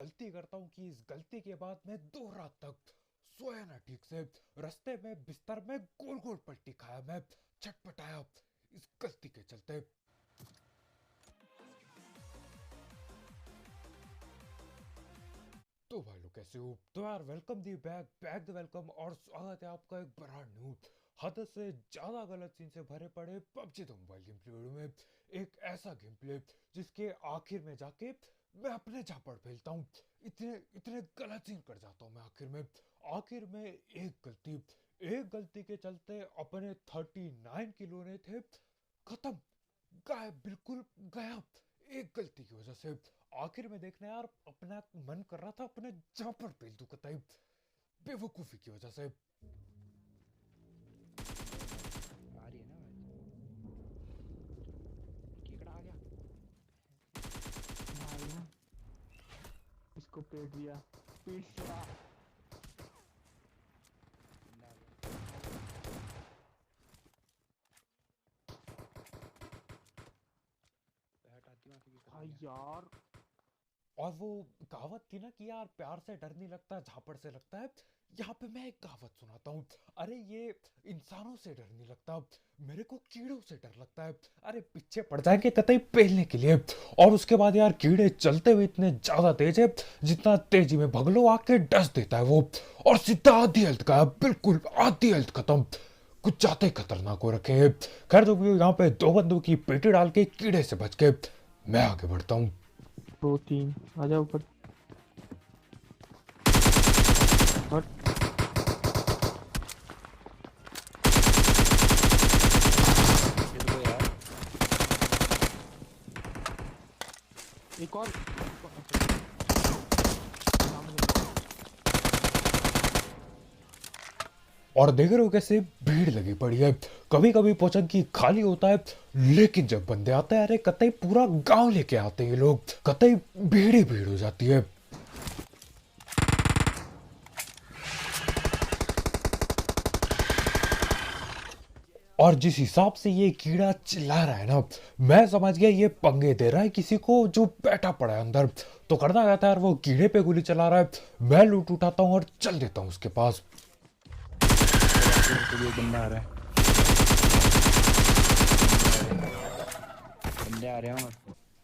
गलती करता हूँ कि इस गलती के बाद मैं 2 रात तक सोया ना ठीक से। रास्ते में बिस्तर में गोल गोल पट्टी खाया, मैं छटपटाया इस गलती के चलते। तो भाई लोग कैसे हो? तो यार welcome the back back the welcome और स्वागत है आपका एक ब्रांड न्यू हद से ज्यादा गलत सीन से भरे पड़े PUBG the mobile game play video में। एक ऐसा गेम प्ले जिसके आखिर में जाके मैं अपने झापड़ फैलता हूँ। इतने इतने गलत सीन कर जाता हूँ मैं आखिर में एक गलती के चलते अपने 39 किलो ने थे खत्म, गायब, बिल्कुल गायब एक गलती की वजह से। आखिर में देखना यार, अपना मन कर रहा था अपने झापड़ पेल दूं कतई बेवकूफी की वजह से। आ रही है ना केकड़ा आ गया भाई ना इसको पेट दिया, पीट चढ़ा। जिंदा आ गया पे हटाती वहां से केकड़ा आ भाई गया यार और वो कहावत थी ना कि यार प्यार से डर नहीं लगता झापड़ से लगता है। यहाँ पे मैं एक कहावत सुनाता हूँ। अरे ये इंसानों से डर नहीं लगता, मेरे को कीड़ों से डर लगता है। अरे पीछे पड़ जाएंगे कतई पेलने के लिए, और उसके बाद यार कीड़े चलते हुए इतने ज्यादा तेज है, जितना तेजी में भगलो आके डस देता है वो, और सीधा आधी हेल्थ का, बिल्कुल आधी हेल्थ खत्म। कुछ ज्यादा ही खतरनाक हो रखे हैं। खैर जो भी हो, यहाँ पे 2 बंदों की पेटी डाल के कीड़े से बच के मैं आगे बढ़ता हूँ। 2 3 आ जाओ ऊपर। हट। ये तो यार एक और और देख रहे हो कैसे भीड़ लगी पड़ी है। कभी कभी पोचंकी खाली होता है, लेकिन जब बंदे आते हैं, अरे कतई पूरा गांव लेके आते हैं ये लोग, कतई भीड़ ही भीड़ हो जाती है। और जिस हिसाब से ये कीड़ा चिल्ला रहा है ना, मैं समझ गया ये पंगे दे रहा है किसी को जो बैठा पड़ा है अंदर। तो करना क्या था यार, वो कीड़े पे गोली चला रहा है, मैं लूट उठाता हूँ और चल देता हूँ उसके पास। तो ये बंदा आ रहा है बंदे आ रहे हैं और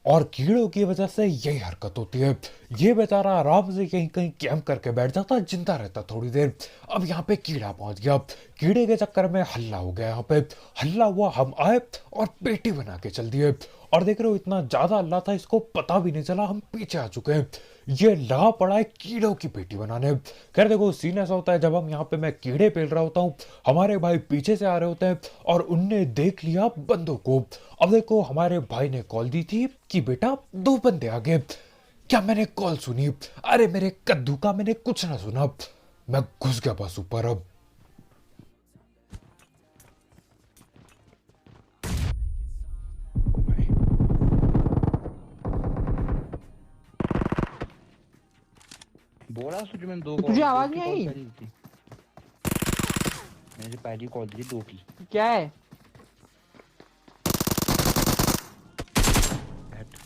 और कीड़ों की वजह से यही हरकत होती है। ये बेचारा आराम से कहीं कहीं कैंप करके बैठ जाता, जिंदा रहता थोड़ी देर। अब यहाँ पे कीड़ा पहुंच गया, कीड़े के चक्कर में हल्ला हो गया। यहाँ पे हल्ला हुआ, हम आए और पेटी बना के चल दिए। और देख रहे हो इतना ज्यादा हल्ला था, इसको पता भी नहीं चला हम पीछे आ चुके हैं। ये लगा पड़ा है कीड़ों की पेटी बनाने। खैर देखो सीन ऐसा होता है, जब हम यहाँ पे मैं कीड़े पेल रहा होता हूँ, हमारे भाई पीछे से आ रहे होते हैं और उनने देख लिया बंदों को। अब देखो हमारे भाई ने कॉल दी थी कि बेटा 2 बंदे आ गए। क्या मैंने कॉल सुनी? अरे मेरे कद्दू का मैंने कुछ ना सुना, मैं घुस गया बस ऊपर। अब ओ भाई बोला तुझे मैंने दो तुझे कॉल आवाज एक ही नहीं कॉल आई? पहली थी मैंने पहली कॉल दी 2 की क्या है? बैठ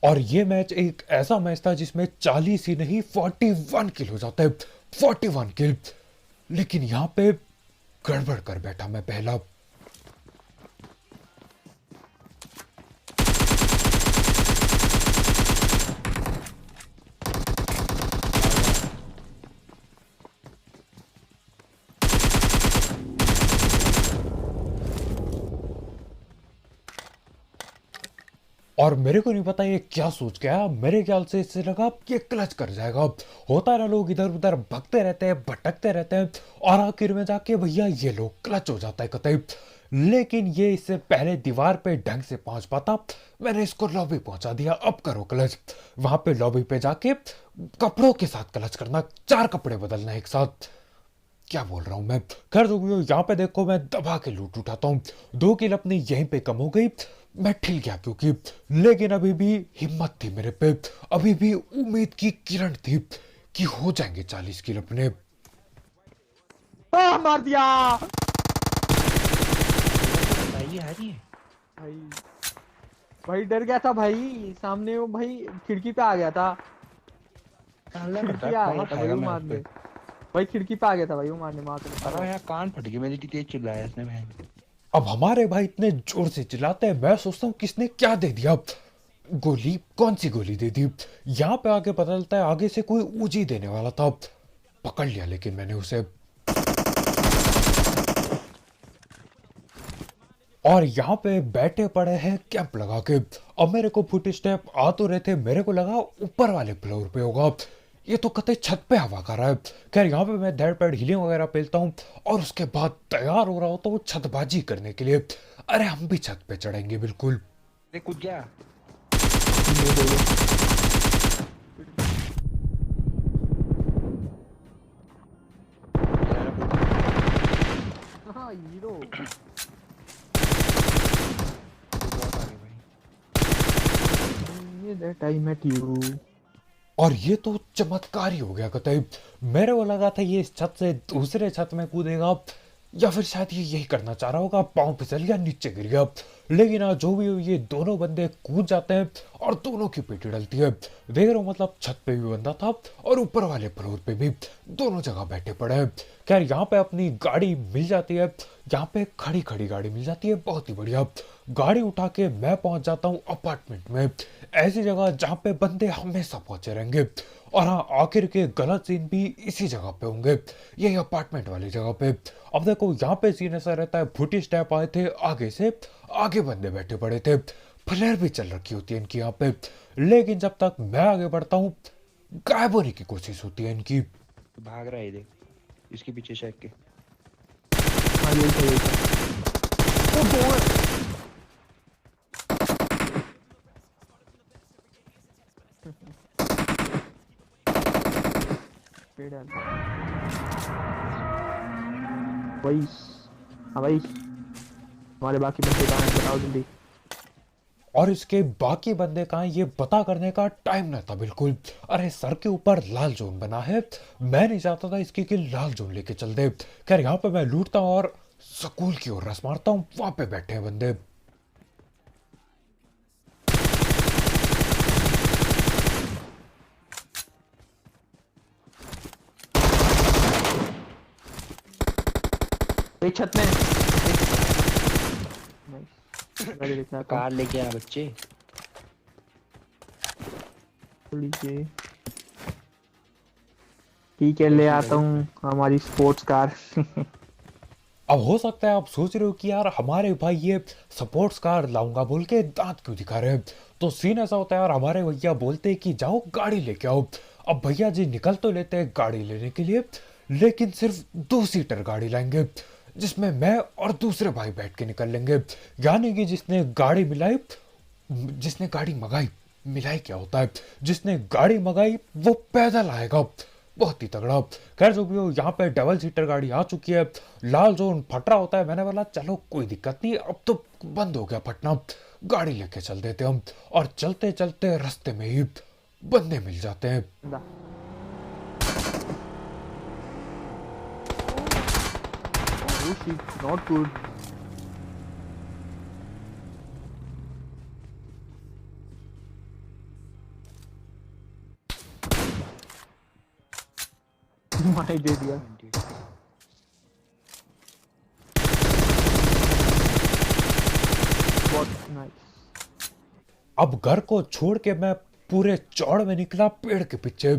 और ये मैच एक ऐसा मैच था जिसमें 40 ही नहीं 41 किल हो जाता है, 41 किल। लेकिन यहाँ पे गड़बड़ कर बैठा मैं पहला। और मेरे को नहीं पता ये क्या सोच के आया, मेरे ख्याल से इससे लगा कि ये क्लच कर जाएगा। होता है ना, लोग इधर उधर भगते रहते हैं, भटकते रहते हैं, और आखिर में जाके भैया ये लोग क्लच हो जाता है कतई। लेकिन ये इससे पहले दीवार पे ढंग से पहुंच पाता, मैंने इसको लॉबी पहुंचा दिया। अब करो क्लच। वहां पे लॉबी पे जाके कपड़ों के साथ क्लच करना, 4 कपड़े बदलना एक साथ। क्या बोल रहा हूँ मैं। खैर जो भी हो, यहाँ पे देखो मैं दबा के लूट उठाता हूँ। 2 किल अपनी यहीं पे कम हो गई, मैं ठिल गया क्योंकि, लेकिन अभी भी हिम्मत थी मेरे पे, अभी भी उम्मीद की किरण थी कि हो जाएंगे 40 किल अपने। मार दिया भाई आ रही है भाई। भाई डर गया था भाई, सामने वो भाई खिड़की पे आ गया था। हल्ला करता खिड़की है, आ कौन गया था भाई उठाएगा वो मैं उस मारने। पे? भाई खिड़की पे आ गया था भाई वो मारने, मार के निकाला। अरे यार कान फट गए मेरी, इतनी तेज चिल्लाया इसने बहन। अब हमारे भाई इतने जोर से चिल्लाते हैं, मैं सोचता हूँ किसने क्या दे दिया। गोली कौन सी गोली दे दी। यहाँ पे आगे पता चलता है आगे से कोई ऊजी देने वाला था, पकड़ लिया लेकिन मैंने उसे। और यहाँ पे बैठे पड़े हैं कैंप लगा के। अब मेरे को फुट स्टेप आ तो रहे थे, मेरे को लगा ऊपर वाले फ्लोर पे होगा, ये तो कतई छत पे हवा कर रहा है। खैर यहाँ पे मैं धैड़ पैड हीलिंग वगैरह पेलता हूँ और उसके बाद तैयार हो रहा होता हूँ छतबाजी करने के लिए। अरे हम भी छत पे चढ़ेंगे बिल्कुल। अरे कूद गया। ये बोलो। हाँ हीरो। बहुत आगे भाई। ये दैट आई मेट यू। और ये तो चमत्कार ही हो गया कतई। मेरे को लगा था ये इस छत से दूसरे छत में कूदेगा, या फिर शायद ये यही करना चाह रहा होगा, पाँव फिसल गया नीचे गिर गया। लेकिन आज जो भी हो, ये दोनों बंदे कूद जाते हैं और दोनों की पीठी डलती है। देख रहे हो, मतलब छत पे भी बंदा था और ऊपर वाले फ्लोर पे भी, दोनों जगह बैठे पड़े हैं। खैर यहाँ पे अपनी गाड़ी मिल जाती है, यहाँ पे खड़ी खड़ी गाड़ी मिल जाती है, बहुत ही बढ़िया। गाड़ी उठा के मैं पहुंच जाता हूँ अपार्टमेंट में, ऐसी जगह जहाँ पे बंदे हमेशा पहुंचे रहेंगे। और हाँ, आखिर के गलत सीन भी इसी जगह पे होंगे, यही अपार्टमेंट वाली जगह पे। अब देखो यहाँ पे सीन ऐसा रहता है, फुटी स्टेप आए थे आगे से, आगे बंदे बैठे पड़े थे, फ्लेयर भी चल रखी होती है इनकी यहाँ पे। लेकिन जब तक मैं आगे बढ़ता हूँ, गायब होने की कोशिश होती है इनकी। भाग रहा है ये देख, इसके पीछे शेक के। हाँ यही था, यही था। ओ बोल। पेड़ है भाई। हाँ भाई, हमारे बाकी बच्चे कहाँ हैं बताओ जल्दी। और इसके बाकी बंदे कहाँ हैं, ये पता करने का टाइम न था बिल्कुल। अरे सर के ऊपर लाल जोन बना है, मैं नहीं चाहता था इसकी कि लाल जोन लेके चल दे। खैर यहाँ पे मैं लूटता हूँ और स्कूल की ओर रस मारता हूँ, वहां पे बैठे हैं बंदे। एक छत में। नाइस, गाड़ी लेके आता हूँ। कार लेके आ बच्चे। लीजिए, ठीक है ले आता हूँ हमारी स्पोर्ट्स कार। अब हो सकता है आप सोच रहे हो कि यार हमारे भाई ये स्पोर्ट्स कार लाऊंगा बोल के दांत क्यों दिखा रहे हैं। तो सीन ऐसा होता है यार, हमारे भैया बोलते हैं कि जाओ गाड़ी लेके आओ। अब भैया जी निकल तो लेते हैं गाड़ी लेने के लिए, लेकिन सिर्फ 2 सीटर गाड़ी लाएंगे, जिसमें मैं और दूसरे भाई बैठ के निकल लेंगे। यानी कि जिसने गाड़ी मिलाई, जिसने गाड़ी मंगाई, मिलाई क्या होता है, जिसने गाड़ी मंगाई वो पैदल आएगा। बहुत ही तगड़ा। खैर जो भी हो, यहाँ पे डबल सीटर गाड़ी आ चुकी है, लाल जोन फट रहा होता है। मैंने बोला चलो कोई दिक्कत नहीं, अब तो बंद हो गया फटना, गाड़ी लेके चल देते हम। और चलते चलते रास्ते में ही बंदे मिल जाते हैं। दा। Oh shit, not good. मार दे दिया। बहुत नाइस। अब घर को छोड़ के मैं पूरे चौड़ में निकला पेड़ के पीछे।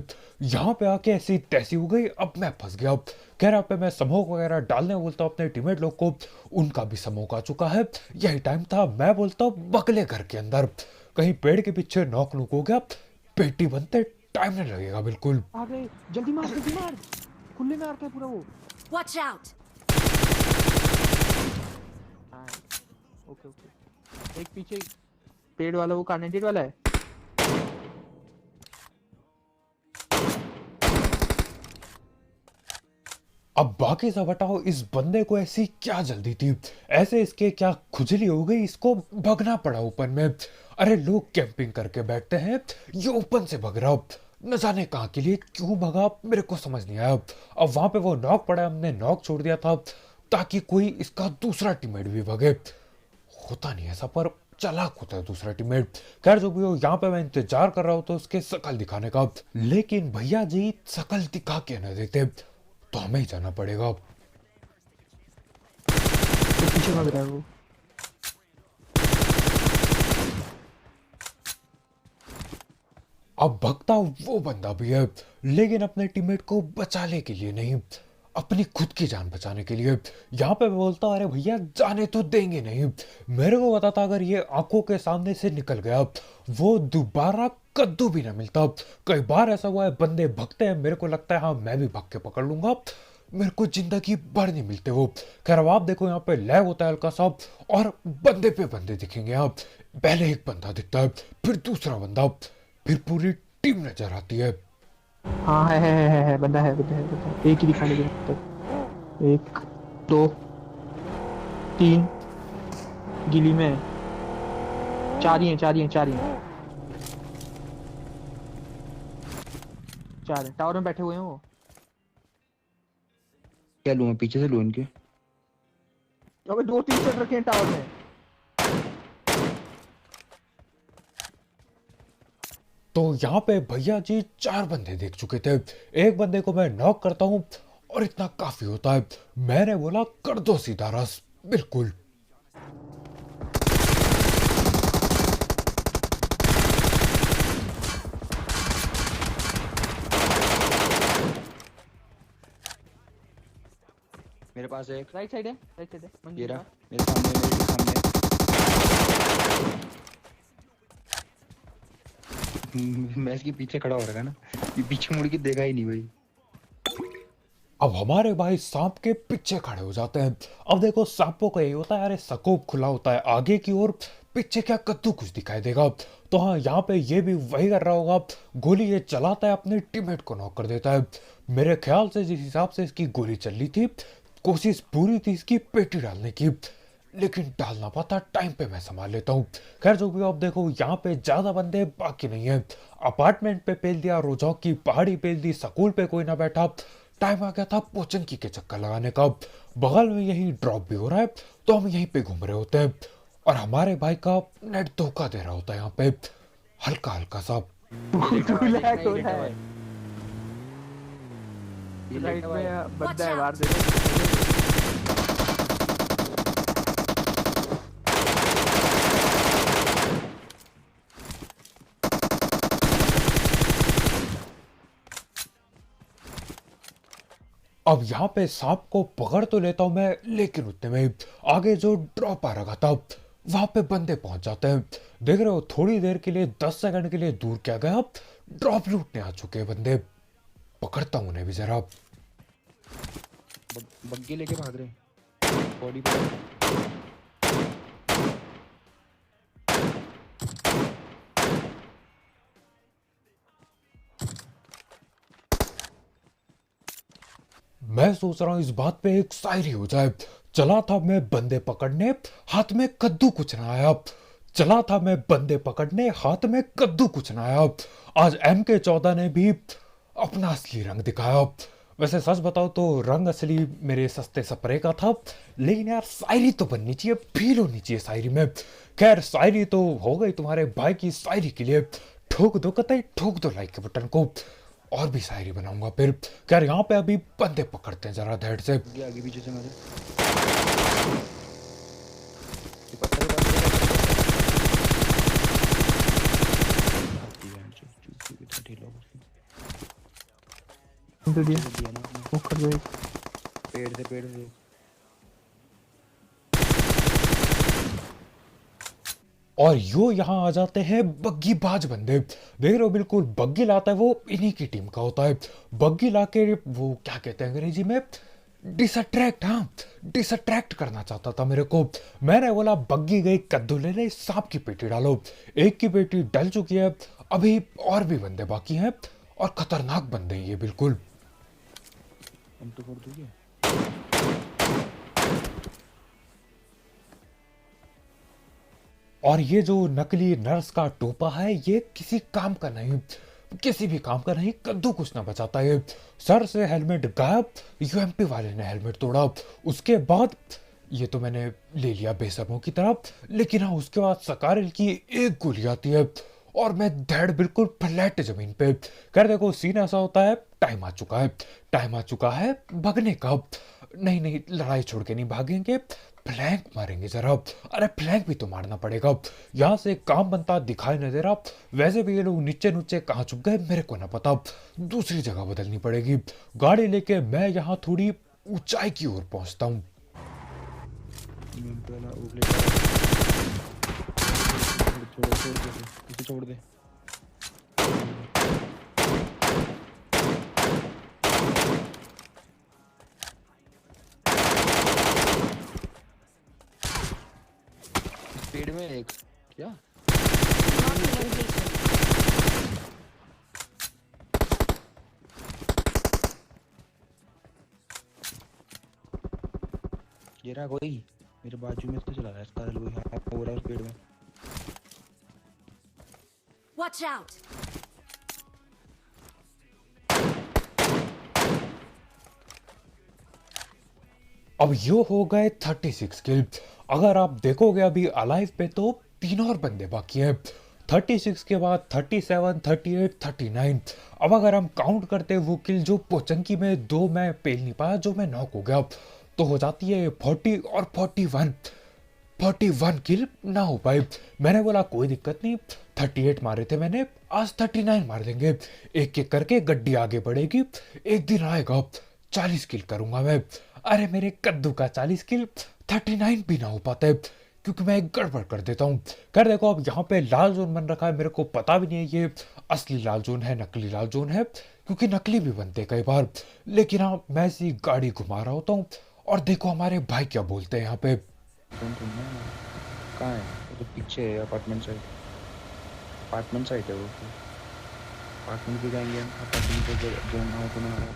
यहाँ पे आके ऐसी तैसी हो गई, अब मैं फंस गया। कह रहा पे मैं स्मोक वगैरह डालने बोलता हूँ अपने टीममेट लोग को, उनका भी स्मोक आ चुका है। यही टाइम था, मैं बोलता हूँ बगले घर के अंदर कहीं पेड़ के पीछे नॉक नुक हो गया, पेटी बनते टाइम नहीं लगेगा बिल्कुल। अरे जल्दी मार, जल्दी मार, खुले में आते पूरा वो। Watch out! ओके ओके, एक पीछे पेड़ वाला वो कार्नेटेड वाला है। अब बाकी सब हटाओ, इस बंदे को ऐसी क्या जल्दी थी, ऐसे इसके क्या खुजली हो गई, इसको भगना पड़ा ओपन में। अरे लोग कैंपिंग करके बैठते हैं, ये ओपन से भग रहा, न जाने कहाँ के लिए क्यों भगा, मेरे को समझ नहीं आया। अब वहां पे वो नॉक पड़ा, हमने नॉक छोड़ दिया था ताकि कोई इसका दूसरा टीममेट भी भगे। होता नहीं ऐसा, पर चालाक होता है दूसरा टीममेट। खैर जो भी हो, यहाँ पे मैं इंतजार कर रहा हूँ तो उसके शकल दिखाने का, लेकिन भैया जी शकल दिखा के न देते, तो हमें ही जाना पड़ेगा। तो पीछे भाग रहा है वो। अब भगता वो बंदा भी है, लेकिन अपने टीममेट को बचाने के लिए नहीं, अपनी खुद की जान बचाने के लिए। यहाँ पे मैं बोलता अरे भैया जाने तो देंगे नहीं। मेरे को पता था अगर ये आंखों के सामने से निकल गया वो दोबारा कद्दू भी ना मिलता। कई बार ऐसा हुआ है बंदे भगते हैं, मेरे को लगता है हाँ मैं भी भग के पकड़ लूंगा, मेरे को जिंदगी भर नहीं मिलते वो। खैर अब आप देखो यहाँ पे लैग होता है हल्का सा, और बंदे पे बंदे दिखेंगे आप। पहले एक बंदा दिखता है, फिर दूसरा बंदा, फिर पूरी टीम नजर आती है। हाँ है बंदा है, बंदा है। एक ही दिखा लेगा अब तक। 1 2 3 गिली में 4 ही हैं, 4 है। टावर में बैठे हुए हैं वो। क्या लूं मैं, पीछे से लूं इनके? अबे 2 टी-शर्ट रखे हैं टावर में। तो यहाँ पे भैया जी 4 बंदे देख चुके थे। एक बंदे को मैं नॉक करता हूँ और इतना काफी होता है। मैंने बोला कर दो सीधा रस, बिल्कुल। मेरे पास एक, राइट साइड है ये मंजिल रहा, का। मेरे सामने, मेरे सामने। मैं इसके पीछे खड़ा हो रहा है ना, ये पीछे मुड़ के देखा ही नहीं भाई। अब हमारे भाई सांप के पीछे खड़े हो जाते हैं। अब देखो सांपों का यही होता है, अरे स्कोप खुला होता है आगे की ओर, पीछे क्या कद्दू कुछ दिखाई देगा। तो हाँ यहाँ पे ये भी वही कर रहा होगा, गोली ये चलाता है अपने टीममेट को नॉक कर देता है। मेरे ख्याल से जिस हिसाब से इसकी गोली चल रही थी, कोशिश पूरी थी इसकी पेटी डालने की, लेकिन डाल ना पाता। टाइम पे मैं संभाल लेता हूँ। खैर जो भी हो, अब देखो यहाँ पे ज्यादा बंदे बाकी नहीं है। अपार्टमेंट पे पेल दिया, रोजौक की पहाड़ी पेल दी, स्कूल पे कोई ना बैठा। टाइम आ गया था पोचनकी के चक्कर लगाने का। बगल में यही ड्रॉप भी हो रहा है, तो हम यहीं पे घूम रहे होते हैं, और हमारे भाई का नेट धोखा दे रहा होता है यहाँ पे हल्का हल्का सा। तू लैग हो रहा है। ये राइट लेटा हुआ है। में बंदा है, मार दे। अब यहाँ पे सांप को पकड़ तो लेता हूं मैं, लेकिन उतने में आगे जो ड्रॉप आ रखा था वहां पे बंदे पहुंच जाते हैं। देख रहे हो थोड़ी देर के लिए 10 सेकंड के लिए दूर क्या गया, ड्रॉप लूटने आ चुके हैं बंदे। पकड़ता हूं उन्हें भी जरा। बग्गी लेके भाग रहे, बॉडी पर। मैं सोच रहा हूँ इस बात पे एक शायरी हो जाए। चला था मैं बंदे पकड़ने, हाथ में कद्दू कुछ ना आया। चला था मैं बंदे पकड़ने, हाथ में कद्दू कुछ ना आया। आज MK14 ने भी अपना असली रंग दिखाया। वैसे सच बताओ तो रंग असली मेरे सस्ते स्प्रे का था, लेकिन यार शायरी तो बननी चाहिए, फील होनी चाहिए शायरी में। खैर शायरी तो हो गई तुम्हारे भाई की शायरी के लिए। ठोक दो कतई, ठोक दो लाइक के बटन को, और भी शायरी बनाऊंगा फिर। खैर यहाँ पे अभी बंदे पकड़ते हैं जरा धैर्य से। बग्गी आगे पीछे से मारे। ये पत्थर के पास ढीला हो गया। तो दिया दिया ना आपने। वो कर दो एक। पेड़ से। और यो यहाँ आ जाते हैं बग्गी बाज बंदे। देख रहे हो बिल्कुल बग्गी लाता है वो इन्हीं की टीम का होता है। बग्गी लाके वो क्या कहते हैं अंग्रेजी में, डिसअट्रैक्ट। हाँ डिसअट्रैक्ट करना चाहता था मेरे को। मैंने बोला बग्गी गई कद्दू ले ले, सांप की पेटी डालो। एक की पेटी डल चुकी है, अभी और भी बंदे बाकी हैं, और खतरनाक बंदे हैं ये बिल्कुल। हम तो फोड़ दोगे। और ये जो नकली नर्स का टोपा है ये किसी काम का नहीं, किसी भी काम का नहीं, कद्दू कुछ ना बचाता है। सर से हेलमेट गायब, UMP वाले ने हेलमेट तोड़ा। उसके बाद ये तो मैंने ले लिया बेसब्रों की तरफ, लेकिन हाँ उसके बाद सकारिल की एक गोली आती है और मैं धड़ बिल्कुल फ्लैट जमीन पे। कर देखो सीन ऐसा होता है, टाइम आ चुका है, टाइम आ चुका है भागने का। नहीं नहीं, लड़ाई छोड़ के नहीं भागेंगे, फ्लैंक मारेंगे जरा। अरे फ्लैंक भी तो मारना पड़ेगा, यहाँ से काम बनता दिखाई नहीं दे रहा। वैसे भी ये लोग नीचे नीचे कहाँ छुप गए मेरे को ना पता, दूसरी जगह बदलनी पड़ेगी। गाड़ी लेके मैं यहाँ थोड़ी ऊंचाई की ओर पहुंचता हूँ। पहला ऊपर ले छोड़ दे, इसे छोड़ दे। इस पेड़ में एक क्या Marked a location. ये रहा कोई मेरे बाजू में से चला रहा है इसका कोई। हाँ हो रहा है उस पेड़ में। Watch out! अब ये हो गए 36 किल। अगर आप देखोगे अभी अलाइव पे तो 3 और बंदे बाकी हैं। 36 के बाद 37, 38, 39। अब अगर हम काउंट करते वो किल जो पोचंकी में 2 मैं पेल नहीं पाया, जो मैं नॉक हो गया, तो हो जाती है 40 और 41। 41 किल ना हो पाए। मैंने बोला कोई दिक्कत नहीं, 38 मारे थे मैंने, आज 39 मार देंगे। एक एक करके गड्डी आगे बढ़ेगी, एक दिन आएगा 40 किल करूंगा मैं। अरे मेरे कद्दू का 40 किल 39 भी ना हो पाता है, क्योंकि मैं एक गड़बड़ कर देता हूँ। कर देखो अब यहाँ पे लाल जोन बन रखा है, मेरे को पता भी नहीं है ये असली लाल जोन है नकली लाल जोन है, क्योंकि नकली भी बनते हैं कई बार। लेकिन हाँ मैं ऐसी गाड़ी घुमा रहा होता हूँ और देखो हमारे भाई क्या बोलते हैं यहाँ पे। कौन सुनना है? कहाँ है वो? तो पीछे है अपार्टमेंट साइड। अपार्टमेंट साइड है वो। अपार्टमेंट भी जाएंगे हम। अपार्टमेंट पे जो ना हो तो ना हो।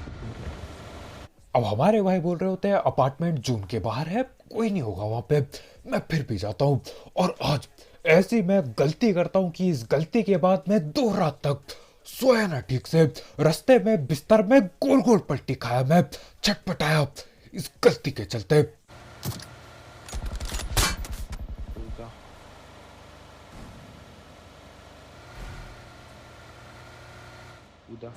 अब हमारे भाई बोल रहे होते हैं अपार्टमेंट जून के बाहर है, कोई नहीं होगा वहां पे। मैं फिर भी जाता हूँ और आज ऐसी मैं गलती करता हूँ कि इस गलती के बाद मैं 2 रात तक सोया ना ठीक से। रास्ते में बिस्तर में गोल गोल पलटी खाया, मैं छटपटाया इस गलती के चलते। उदा उदा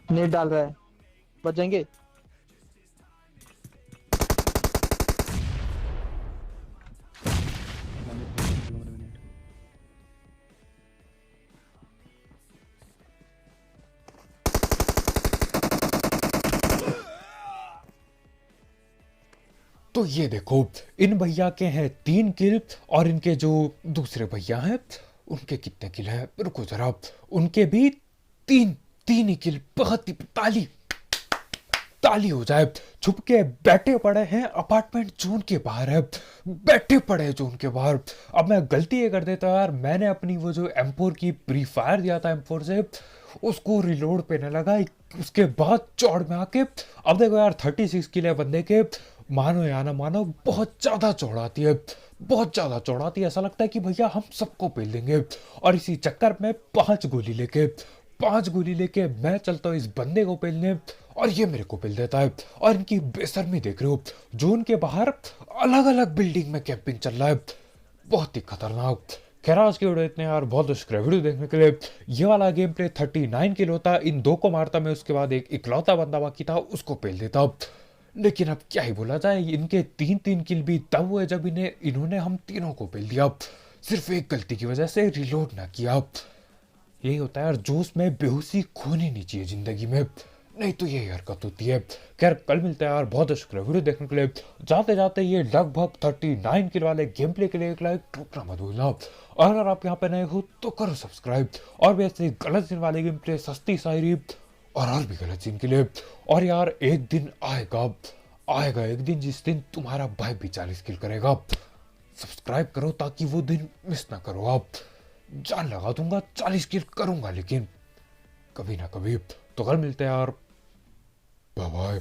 नेट डाल रहा है, बच जाएंगे। तो ये देखो इन भैया के हैं 3 किल और इनके जो दूसरे भैया हैं उनके कितने किल हैं, रुको जरा। उनके भी 3 ही किल। बहुत ही ताली ताली हो जाए। छुप के बैठे पड़े हैं, अपार्टमेंट जोन के बाहर है, बैठे पड़े हैं जोन के बाहर। अब मैं गलती ये कर देता यार, मैंने अपनी वो जो M4 की प्री फायर दिया था M4 से, उसको रिलोड पे न लगा, उसके बाद चौड़ में आके। अब देखो यार 36 किल है बंदे के, मानो या ना मानो बहुत ज्यादा चौड़ाती है, बहुत ज्यादा चौड़ाती है। ऐसा लगता है कि भैया हम सबको पेल देंगे। और इसी चक्कर में 5 गोली लेके मैं चलता हूँ इस बंदे को पेलने, और ये मेरे को पेल देता है। और इनकी बेशर्मी देख रहे हो, जोन के बाहर अलग अलग बिल्डिंग में कैंपिंग चल रहा है, बहुत ही खतरनाक। खैर आज की वीडियो इतने यार, बहुत शुक्रिया वीडियो देखने के लिए। ये वाला गेम प्ले 39 किल होता, इन 2 को मारता मैं, उसके बाद एक इकलौता बंदा बाकी था उसको पेल देता। लेकिन अब क्या ही बोला जाए, इनके 3 किल भी तब हुए जब इन्होंने हम तीनों को पेल दिया, सिर्फ एक गलती की वजह से रिलोड ना किया। यही होता है यार, जोश में बेहोशी खोनी नहीं चाहिए जिंदगी में, नहीं तो यही हरकत होती है। खैर कल मिलते हैं यार, बहुत शुक्रिया वीडियो देखने के लिए। जाते जाते ये लगभग 39 किल वाले गेम प्ले के लिए एक लाइक ठोकना मत भूलना। और अगर आप यहाँ पे नए हो तो करो सब्सक्राइब। और भी ऐसे गलत सीन वाले गेम प्ले, सस्ती शायरी और भी गलत सीन के लिए। और यार एक दिन आएगा एक दिन जिस दिन तुम्हारा भाई भी 40 किल करेगा। सब्सक्राइब करो ताकि वो दिन मिस ना करो आप। जान लगा दूंगा 40 किल करूंगा, लेकिन कभी ना कभी। तो कल मिलते हैं यार, बाय बाय।